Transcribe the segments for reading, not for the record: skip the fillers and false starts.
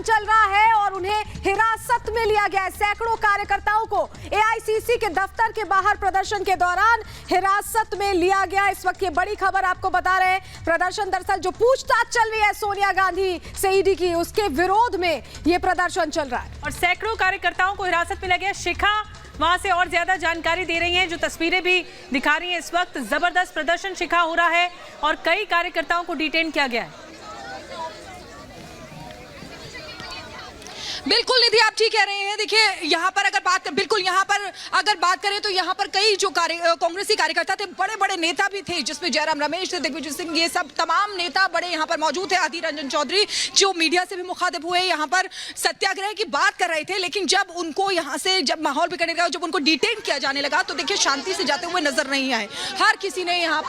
प्रदर्शन चल रहा है और उन्हें हिरासत में लिया गया है। सैकड़ों कार्यकर्ताओं को एआईसीसी के दफ्तर के बाहर प्रदर्शन के दौरान हिरासत में लिया गया। इस वक्त ये बड़ी खबर आपको बता रहे हैं। प्रदर्शन दरअसल जो पूछताछ चल रही है सोनिया गांधी से ईडी की, उसके विरोध में ये प्रदर्शन चल रहा है और सैकड़ों कार्यकर्ताओं को हिरासत में लिया गया। शिखा वहां से और ज्यादा जानकारी दे रही हैं, जो तस्वीरें भी दिखा रही हैं। इस वक्त जबरदस्त प्रदर्शन शिखा हो रहा है और कई कार्यकर्ताओं को डिटेन किया गया है। बिल्कुल निधि, आप ठीक कह रहे हैं। देखिए यहाँ पर अगर बात करें तो यहाँ पर कई जो कांग्रेसी कार्यकर्ता थे, बड़े बड़े नेता भी थे, जिसमें जयराम रमेश थे, दिग्विजय सिंह, ये सब तमाम नेता बड़े यहाँ पर मौजूद थे। अधीर रंजन चौधरी जो मीडिया से भी मुखातिब हुए, यहाँ पर सत्याग्रह की बात कर रहे थे। लेकिन जब उनको यहाँ से जब माहौल बिगड़ने लगा, जब उनको डिटेन किया जाने लगा, तो देखिए शांति से जाते हुए नजर नहीं आए। हर किसी ने यहाँ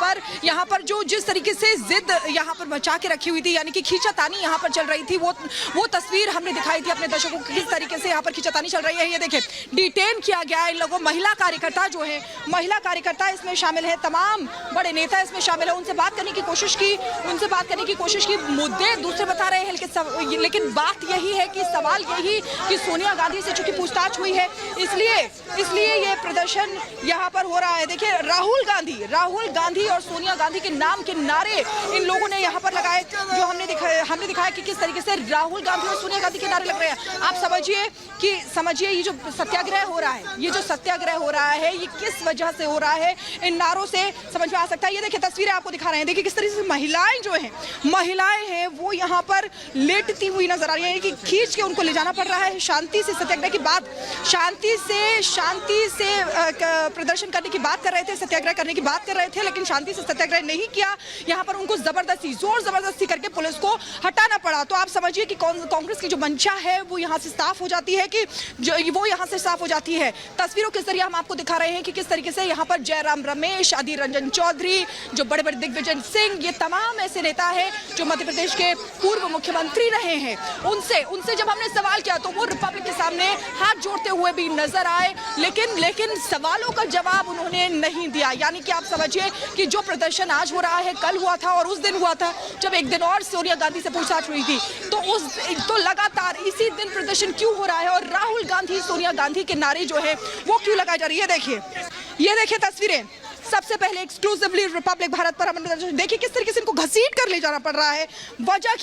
पर जो जिस तरीके से जिद यहाँ पर मचा के रखी हुई थी, यानी कि खींचातानी यहाँ पर चल रही थी, वो तस्वीर हमने दिखाई थी अपने दर्शकों को, किस तरीके से यहाँ पर खींचातानी चल रही है। ये देखिए डिटेन किया गया है इन लोगों। महिला कार्यकर्ता जो है, महिला कार्यकर्ता इसमें शामिल है, तमाम बड़े नेता इसमें शामिल है। उनसे बात करने की कोशिश की, मुद्दे दूसरे बता रहे हैं, लेकिन बात यही है कि सवाल यही कि सोनिया गांधी से चूंकि पूछताछ हुई है, इसलिए ये प्रदर्शन यहाँ पर हो रहा है। देखिए राहुल गांधी और सोनिया गांधी के नाम के नारे इन लोगों ने यहाँ पर लगाए, जो हमने दिखाया कि किस तरीके से राहुल गांधी और सोनिया गांधी के नारे लग रहे हैं। आप समझिए ये जो सत्याग्रह हो रहा है, ये किस वजह से हो रहा है, इन नारों से समझ में आ सकता है। ये देखिए तस्वीरें आपको दिखा रहे हैं। देखिए किस तरीके से महिलाएं हैं वो यहाँ पर लेटती हुई नजर आ रही है, कि खींच के उनको ले जाना पड़ रहा है। शांति से सत्याग्रह की बात, शांति से प्रदर्शन करने की बात कर रहे थे, सत्याग्रह करने की बात कर रहे थे, लेकिन शांति से सत्याग्रह नहीं किया। यहाँ पर उनको जोर जबरदस्ती करके पुलिस को हटाना पड़ा। तो आप समझिए कि कांग्रेस की जो मंशा है वो यहाँ से साफ हो जाती है। तस्वीरों के जरिए हम आपको दिखा रहे हैं कि किस तरीके से यहाँ पर जयराम रमेश, अधीर रंजन चौधरी, जो बड़े बड़े दिग्विजय सिंह, ये तमाम ऐसे नेता हैं जो मध्य प्रदेश के पूर्व मुख्यमंत्री रहे हैं। उनसे जब हमने सवाल किया तो वो रिपब्लिक के सामने हाथ जोड़ते हुए भी नजर आए, लेकिन सवालों का जवाब उन्होंने नहीं दिया। यानी कि आप समझिए कि जो प्रदर्शन आज हो रहा है, कल हुआ था और उस दिन हुआ था जब एक दिन और सोनिया गांधी से पूछताछ हुई थी, तो लगातार इसी दिन प्रदर्शन क्यों हो रहा है और राहुल गांधी, सोनिया गांधी के नारे जो है वो क्यों लगाए जा रही है। ये देखिए तस्वीरें। सबसे पहले एक्सक्लूसिवली रिपब्लिक भारत पर हमने देखिए किस तरीके से इनको घसीट कर ले जाना पड़ रहा है। वजह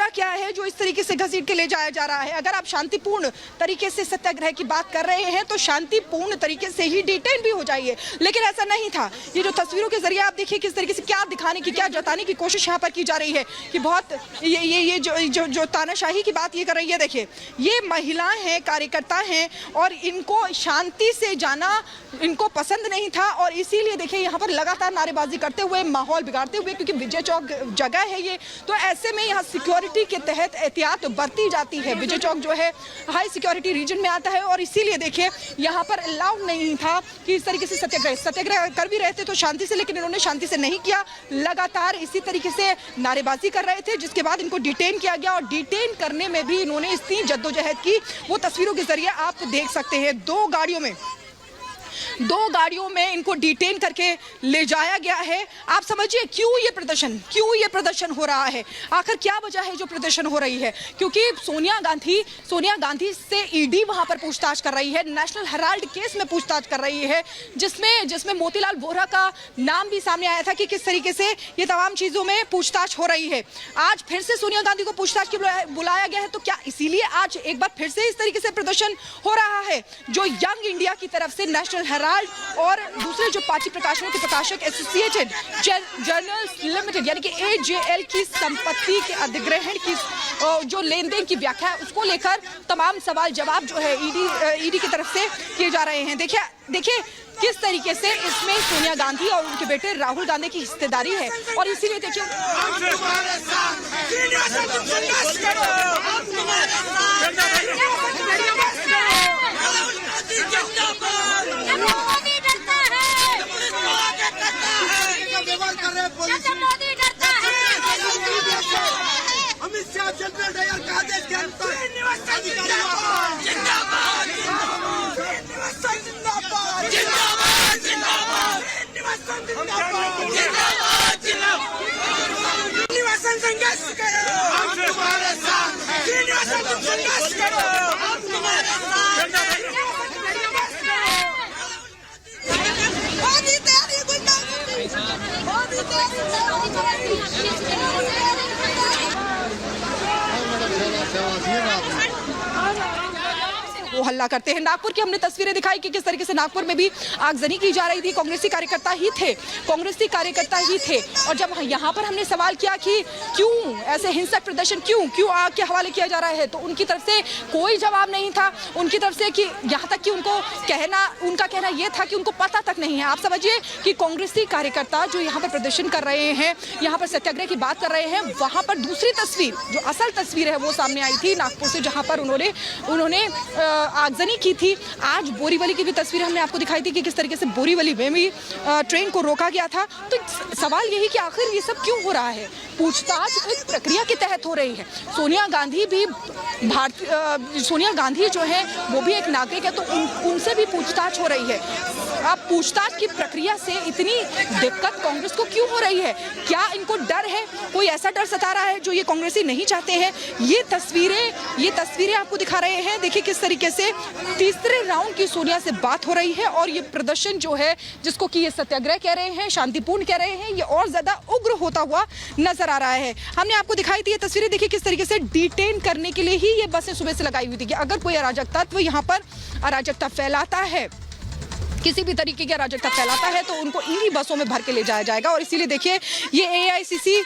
क्या है जो इस तरीके से घसीट के ले जाया जा रहा है। अगर आप शांतिपूर्ण तरीके से सत्याग्रह की बात कर रहे हैं तो शांतिपूर्ण तरीके से ही डिटेन भी हो जाइए, लेकिन ऐसा नहीं था। ये जो तस्वीरों के जरिए आप देखिए किस तरीके से क्या दिखाने की, क्या जताने की कोशिश यहाँ पर की जा रही है कि बहुत ये जो तानाशाही की बात ये कर रही है। देखिए ये महिलाएं हैं, कार्यकर्ता हैं और इनको शांति से जाना इनको पसंद नहीं था और इसीलिए देखिए यहाँ पर लगातार नारेबाजी करते हुए, माहौल बिगाड़ते हुए, क्योंकि विजय चौक जगह है ये, तो ऐसे में यहाँ सिक्योरिटी के तहत एहतियात बरती जाती है। विजय चौक जो है हाई सिक्योरिटी रीजन में आता है और इसीलिए देखिए यहाँ पर अलाउड नहीं था कि इस तरीके से सत्याग्रह कर भी रहे थे तो शांति से, लेकिन इन्होंने शांति से नहीं किया, लगातार इसी तरीके से नारेबाजी कर रहे थे, जिसके बाद इनको डिटेन किया गया और डिटेन करने में भी इन्होंने इतनी जद्दोजहद की, वो तस्वीरों के जरिए आप देख सकते हैं। दो गाड़ियों में इनको डिटेन करके ले जाया गया है। आप समझिए क्यों ये प्रदर्शन हो रहा है, आखिर क्या वजह है जो प्रदर्शन हो रही है। क्योंकि सोनिया गांधी से ईडी वहां पर पूछताछ कर रही है, नेशनल हेराल्ड केस में पूछताछ कर रही है, जिसमें मोतीलाल वोरा का नाम भी सामने आया था कि किस तरीके से ये तमाम चीजों में पूछताछ हो रही है। आज फिर से सोनिया गांधी को पूछताछ के बुलाया गया है, तो क्या इसीलिए आज एक बार फिर से इस तरीके से प्रदर्शन हो रहा है। जो यंग इंडिया की तरफ से नेशनल हेराल्ड और दूसरे जो पार्टी प्रकाशनों के प्रकाशक एसोसिएटेड जर्नल्स लिमिटेड यानी कि AJL की संपत्ति के अधिग्रहण की जो लेन देन की व्याख्या है, उसको लेकर तमाम सवाल जवाब जो है ईडी की तरफ से किए जा रहे हैं। देखिए किस तरीके से इसमें सोनिया गांधी और उनके बेटे राहुल गांधी की हिस्सेदारी है और इसीलिए देखिए अमित शाह जनरल डायर का आदेश के अनुसार जिंदाबाद वो हल्ला करते हैं। नागपुर की हमने तस्वीरें दिखाई कि किस तरीके से नागपुर में भी आगजनी की जा रही थी। कांग्रेसी कार्यकर्ता ही थे और जब यहाँ पर हमने सवाल किया कि क्यों ऐसे हिंसक प्रदर्शन, क्यों आग के हवाले किया जा रहा है, तो उनकी तरफ से कोई जवाब नहीं था। उनकी तरफ से कि यहाँ तक कि उनका कहना यह था कि उनको पता तक नहीं है। आप समझिए कि कांग्रेसी कार्यकर्ता जो यहाँ पर प्रदर्शन कर रहे हैं, यहाँ पर सत्याग्रह की बात कर रहे हैं, वहाँ पर दूसरी तस्वीर जो असल तस्वीर है वो सामने आई थी नागपुर से, जहाँ पर उन्होंने आगजनी की थी। आज बोरीवली की भी तस्वीर हमने आपको दिखाई थी कि किस तरीके से बोरीवली में भी ट्रेन को रोका गया था। तो सवाल यही कि आखिर ये सब क्यों हो रहा है। पूछताछ एक प्रक्रिया के तहत हो रही है। सोनिया गांधी जो है वो भी एक नागरिक है, तो उनसे भी पूछताछ हो रही है। अब पूछताछ की प्रक्रिया से इतनी दिक्कत कांग्रेस को क्यों हो रही है? क्या इनको डर है? कोई ऐसा डर सता रहा है जो ये कांग्रेसी नहीं चाहते हैं? ये तस्वीरें आपको दिखा रहे हैं। देखिए किस तरीके से तीसरे राउंड की सोनिया से बात हो रही है और ये प्रदर्शन जो है, जिसको कि ये सत्याग्रह कह रहे हैं, शांतिपूर्ण कह रहे हैं, ये और ज्यादा उग्र होता हुआ नजर आ रहा है। हमने आपको दिखाई थी ये तस्वीरें। देखिए किस तरीके से डिटेन करने के लिए ही ये बसें सुबह से लगाई हुई थी कि अगर कोई अराजक तत्व यहाँ पर अराजकता फैलाता है, किसी भी तरीके की अराजकता फैलाता है, तो उनको इन्हीं बसों में भर के ले जाया जाएगा। और इसीलिए देखिए ये AICC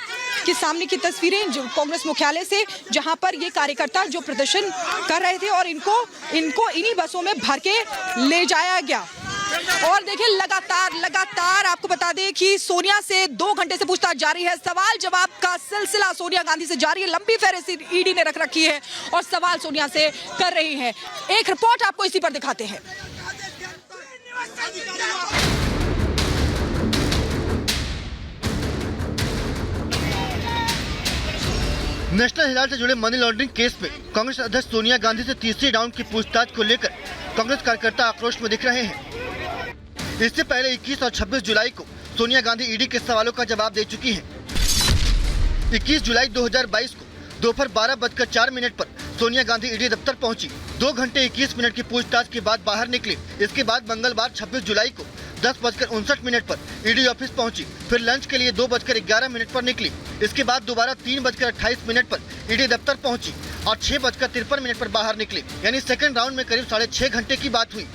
के सामने की तस्वीरें जो कांग्रेस मुख्यालय से, जहां पर ये कार्यकर्ता जो प्रदर्शन कर रहे थे और इनको इन्हीं बसों में भर के ले जाया गया। और देखिए लगातार आपको बता दें कि सोनिया से 2 घंटे से पूछताछ जारी है। सवाल जवाब का सिलसिला सोनिया गांधी से जारी है। लंबी फहरिस्त ईडी ने रख रखी है और सवाल सोनिया से कर रही है। एक रिपोर्ट आपको इसी पर दिखाते हैं। नेशनल हेराल्ड से जुड़े मनी लॉन्ड्रिंग केस में कांग्रेस अध्यक्ष सोनिया गांधी से तीसरे राउंड की पूछताछ को लेकर कांग्रेस कार्यकर्ता आक्रोश में दिख रहे हैं। इससे पहले 21 और 26 जुलाई को सोनिया गांधी ईडी के सवालों का जवाब दे चुकी हैं। 21 जुलाई 2022 को दोपहर 12:04 पर सोनिया गांधी ईडी दफ्तर पहुंची। 2 घंटे 21 मिनट की पूछताछ के बाद बाहर निकली। इसके बाद मंगलवार 26 जुलाई को 10:59 पर ईडी ऑफिस पहुंची। फिर लंच के लिए 2:11 पर निकली। इसके बाद दोबारा 3:28 पर ईडी दफ्तर पहुंची और 6:53 पर बाहर निकली। यानी सेकंड राउंड में करीब 6.5 घंटे की बात हुई।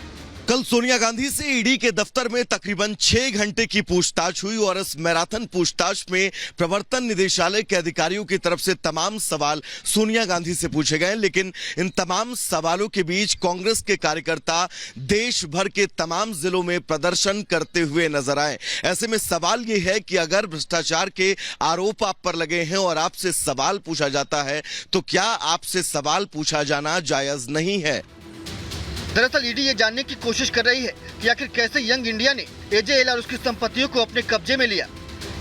कल सोनिया गांधी से ईडी के दफ्तर में तकरीबन 6 घंटे की पूछताछ हुई और इस मैराथन पूछताछ में प्रवर्तन निदेशालय के अधिकारियों की तरफ से तमाम सवाल सोनिया गांधी से पूछे गए। लेकिन इन तमाम सवालों के बीच कांग्रेस के कार्यकर्ता देश भर के तमाम जिलों में प्रदर्शन करते हुए नजर आए। ऐसे में सवाल ये है कि अगर भ्रष्टाचार के आरोप आप पर लगे हैं और आपसे सवाल पूछा जाता है, तो क्या आपसे सवाल पूछा जाना जायज नहीं है? दरअसल ईडी ये जानने की कोशिश कर रही है कि आखिर कैसे यंग इंडिया ने AJL और उसकी संपत्तियों को अपने कब्जे में लिया।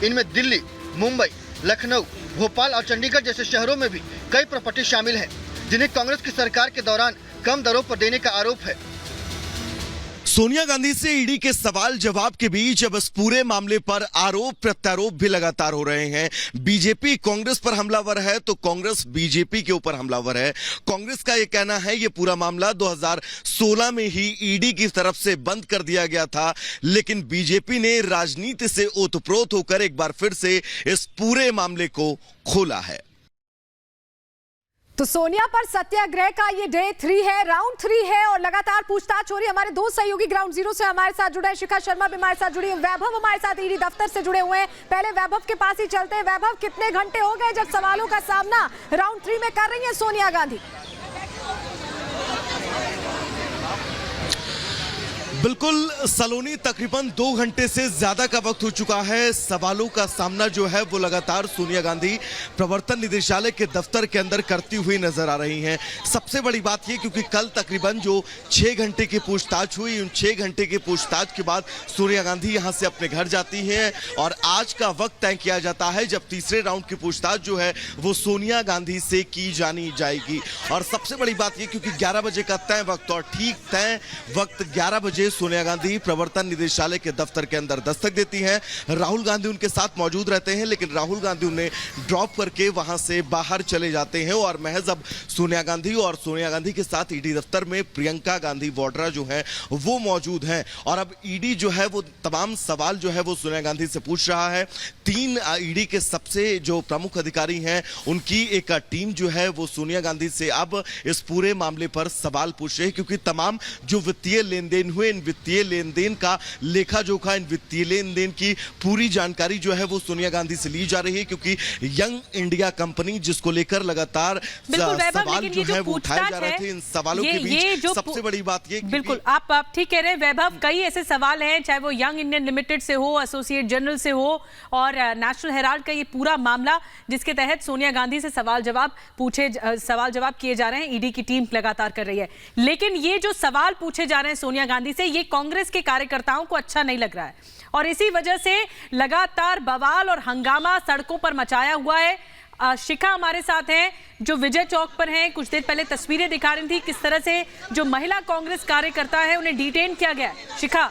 इनमें दिल्ली, मुंबई, लखनऊ, भोपाल और चंडीगढ़ जैसे शहरों में भी कई प्रॉपर्टी शामिल हैं, जिन्हें कांग्रेस की सरकार के दौरान कम दरों पर देने का आरोप है। सोनिया गांधी से ईडी के सवाल जवाब के बीच अब इस पूरे मामले पर आरोप प्रत्यारोप भी लगातार हो रहे हैं। बीजेपी कांग्रेस पर हमलावर है तो कांग्रेस बीजेपी के ऊपर हमलावर है। कांग्रेस का यह कहना है ये पूरा मामला 2016 में ही ईडी की तरफ से बंद कर दिया गया था, लेकिन बीजेपी ने राजनीति से ओतप्रोत होकर एक बार फिर से इस पूरे मामले को खोला है। तो सोनिया पर सत्याग्रह का ये डे 3 है, राउंड 3 है और लगातार पूछताछ हो रही है। हमारे 2 सहयोगी ग्राउंड जीरो से हमारे साथ जुड़े हैं। शिखा शर्मा भी हमारे साथ जुड़ी है, वैभव हमारे साथ ईडी दफ्तर से जुड़े हुए हैं। पहले वैभव के पास ही चलते हैं। वैभव, कितने घंटे हो गए जब सवालों का सामना राउंड 3 में कर रही है सोनिया गांधी? बिल्कुल सलोनी, तकरीबन 2 घंटे से ज्यादा का वक्त हो चुका है। सवालों का सामना जो है वो लगातार सोनिया गांधी प्रवर्तन निदेशालय के दफ्तर के अंदर करती हुई नजर आ रही हैं। सबसे बड़ी बात ये क्योंकि कल तकरीबन जो 6 घंटे की पूछताछ हुई, उन 6 घंटे की पूछताछ के बाद सोनिया गांधी यहां से अपने घर जाती हैं और आज का वक्त तय किया जाता है जब तीसरे राउंड की पूछताछ जो है वो सोनिया गांधी से की जानी जाएगी। और सबसे बड़ी बात ये क्योंकि 11 बजे का तय वक्त और ठीक तय वक्त 11 बजे सोनिया गांधी प्रवर्तन निदेशालय के दफ्तर के अंदर दस्तक देती हैं। राहुल गांधी उनके साथ मौजूद रहते हैं, लेकिन राहुल गांधी उन्हें ड्रॉप करके वहां से बाहर चले जाते हैं और महज अब सोनिया गांधी और सोनिया गांधी के साथ ईडी दफ्तर में प्रियंका गांधी वाड्रा जो है वो मौजूद हैं। और अब ईडी जो है वो तमाम सवाल जो है वो सोनिया गांधी से पूछ रहा है। 3 ईडी के सबसे जो प्रमुख अधिकारी हैं उनकी एक टीम जो है वो सोनिया गांधी से अब इस पूरे मामले पर सवाल पूछ रहे हैं, क्योंकि तमाम जो वित्तीय लेन देन हुए, इन वित्तीय लेन देन का लेखा जोखा, इन वित्तीय लेन देन की पूरी जानकारी जो है वो सोनिया गांधी से ली जा रही है। क्योंकि यंग इंडिया कंपनी जिसको लेकर लगातार सवाल जो है वो उठाए जा रहे थे, इन सवालों के बीच सबसे बड़ी बात ये बिल्कुल आप ठीक कह रहे हैं वैभव, कई ऐसे सवाल हैं, चाहे वो यंग इंडियन लिमिटेड से हो, एसोसिएट जर्नल से हो और नेशनल हेराल्ड का ये पूरा मामला जिसके तहत सोनिया गांधी से सवाल जवाब किए जा रहे हैं, ईडी की टीम लगातार कर रही है। लेकिन ये जो सवाल पूछे जा रहे हैं सोनिया गांधी से, ये कांग्रेस के कार्यकर्ताओं को अच्छा नहीं लग रहा है और इसी वजह से लगातार बवाल और हंगामा सड़कों पर मचाया हुआ है। शिखा हमारे साथ हैं जो विजय चौक पर हैं, कुछ देर पहले तस्वीरें दिखा रही थी किस तरह से जो महिला कांग्रेस कार्यकर्ता है उन्हें डिटेन किया गया। शिखा,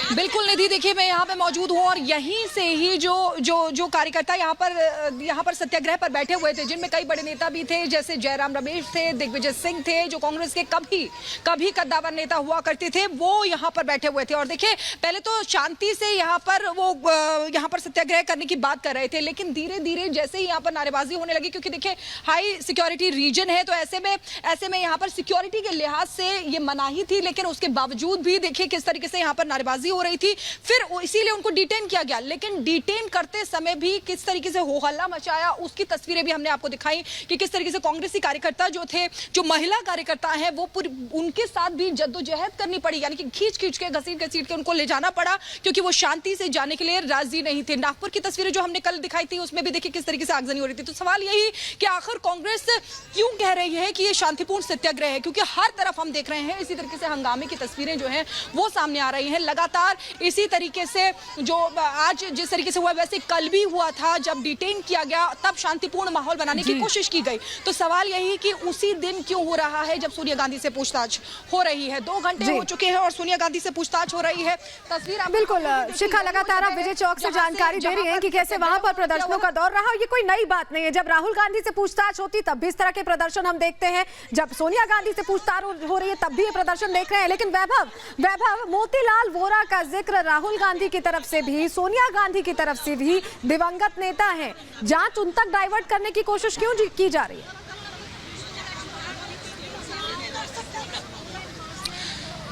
बिल्कुल निधि, देखिए मैं यहाँ पे मौजूद हूँ और यहीं से ही जो कार्यकर्ता यहाँ पर सत्याग्रह पर बैठे हुए थे, जिनमें कई बड़े नेता भी थे, जैसे जयराम रमेश थे, दिग्विजय सिंह थे, जो कांग्रेस के कभी कद्दावर नेता हुआ करते थे, वो यहाँ पर बैठे हुए थे। और देखिए पहले तो शांति से यहाँ पर सत्याग्रह करने की बात कर रहे थे, लेकिन धीरे धीरे जैसे ही यहाँ पर नारेबाजी होने लगी, क्योंकि देखिए हाई सिक्योरिटी रीजन है, तो ऐसे में यहाँ पर सिक्योरिटी के लिहाज से ये मनाही थी, लेकिन उसके बावजूद भी देखिए किस तरीके से यहाँ पर नारेबाजी हो रही थी। फिर इसीलिए उनको डिटेन किया गया, लेकिन डिटेन करते समय भी किस तरीके से हो हल्ला मचाया उसकी तस्वीरें भी हमने आपको दिखाई कि किस तरीके से कांग्रेसी कार्यकर्ता जो थे, जो महिला कार्यकर्ता हैं, वो उनके साथ भी जद्दोजहद करनी पड़ी, यानी कि खींच के घसीट के उनको ले जाना पड़ा, क्योंकि वो शांति से जाने के लिए राजी नहीं थे। नागपुर की तस्वीरें जो हमने कल दिखाई थी उसमें भी देखिए किस तरीके से आगजनी हो रही थी। तो सवाल यही कि आखिर कांग्रेस क्यों कह रही है कि ये शांतिपूर्ण सत्याग्रह है, क्योंकि हर तरफ हम देख रहे हैं इसी तरीके से हंगामे की तस्वीरें जो हैं वो सामने आ रही हैं। लगातार इसी तरीके से जो आज जिस तरीके से हुआ वैसे कल भी हुआ था, जब डिटेन किया गया तब शांतिपूर्ण माहौल बनाने की कोशिश की गई। तो सवाल यही कि उसी दिन क्यों हो रहा है जब सोनिया गांधी से पूछताछ हो रही है। 2 घंटे हो चुके हैं और सोनिया गांधी से पूछताछ हो रही है। तस्वीर बिल्कुल शिखा, लगातार आप विजय चौक से जानकारी दे रही हैं कि कैसे वहां पर प्रदर्शनों का दौर रहा। ये कोई नई बात नहीं है, जब राहुल गांधी से पूछताछ होती तब भी इस तरह के प्रदर्शन हम देखते हैं, जब सोनिया गांधी से पूछताछ हो रही है तब भी ये प्रदर्शन देख रहे हैं। लेकिन वैभव, मोतीलाल वोरा का जिक्र राहुल गांधी की तरफ से भी, सोनिया गांधी की तरफ से भी दिवंगत नेता हैं, जांच उन तक डाइवर्ट करने की कोशिश क्यों की जा रही है?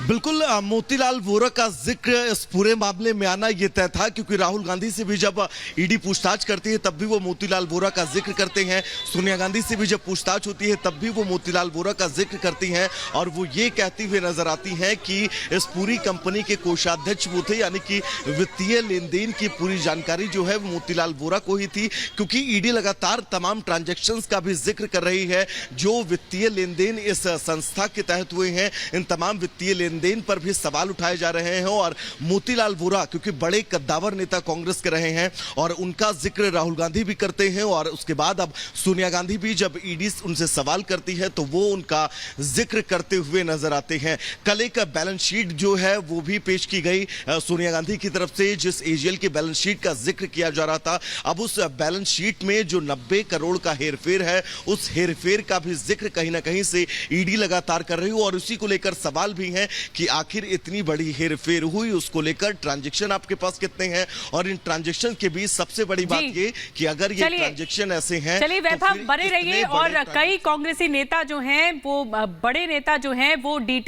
बिल्कुल, मोतीलाल वोरा का जिक्र इस पूरे मामले में आना ये तय था, क्योंकि राहुल गांधी से भी जब ईडी पूछताछ करती है तब भी वो मोतीलाल वोरा का जिक्र करते हैं, सोनिया गांधी से भी जब पूछताछ होती है तब भी वो मोतीलाल वोरा का जिक्र करती हैं और वो ये कहती हुए नजर आती हैं कि इस पूरी कंपनी के कोषाध्यक्ष वो थे, यानी कि वित्तीय लेन देन की पूरी जानकारी जो है वो मोतीलाल वोरा को ही थी। क्योंकि ईडी लगातार तमाम ट्रांजेक्शन का भी जिक्र कर रही है, जो वित्तीय लेन देन इस संस्था के तहत हुए हैं, इन तमाम वित्तीय लेन देन पर भी सवाल उठाए जा रहे हैं। और मोतीलाल वोरा क्योंकि बड़े कद्दावर नेता कांग्रेस के रहे हैं और उनका जिक्र राहुल गांधी भी करते हैं, और उसके बाद अब सोनिया गांधी भी जब ईडी उनसे सवाल करती है तो वो उनका जिक्र करते हुए नजर आते हैं। कल एक बैलेंस शीट जो है वो भी पेश की गई सोनिया गांधी की तरफ से, जिस एजीएल की बैलेंस शीट का जिक्र किया जा रहा था। अब उस बैलेंस शीट में जो 90 करोड़ का हेरफेर है, उस हेरफेर का भी जिक्र कहीं ना कहीं से ईडी लगातार कर रही हो, और उसी को लेकर सवाल भी है कि आखिर इतनी बड़ी हेरफेर हुई, उसको लेकर ट्रांजैक्शन आपके पास कितने हैं, और इन ट्रांजैक्शन के बीच सबसे बड़ी बात ये कि अगर ये ट्रांजैक्शन ऐसे हैं, चलिए वैभव बने रहिए। और कई कांग्रेसी नेता जो हैं वो बड़े नेता जो हैं वो डिटेल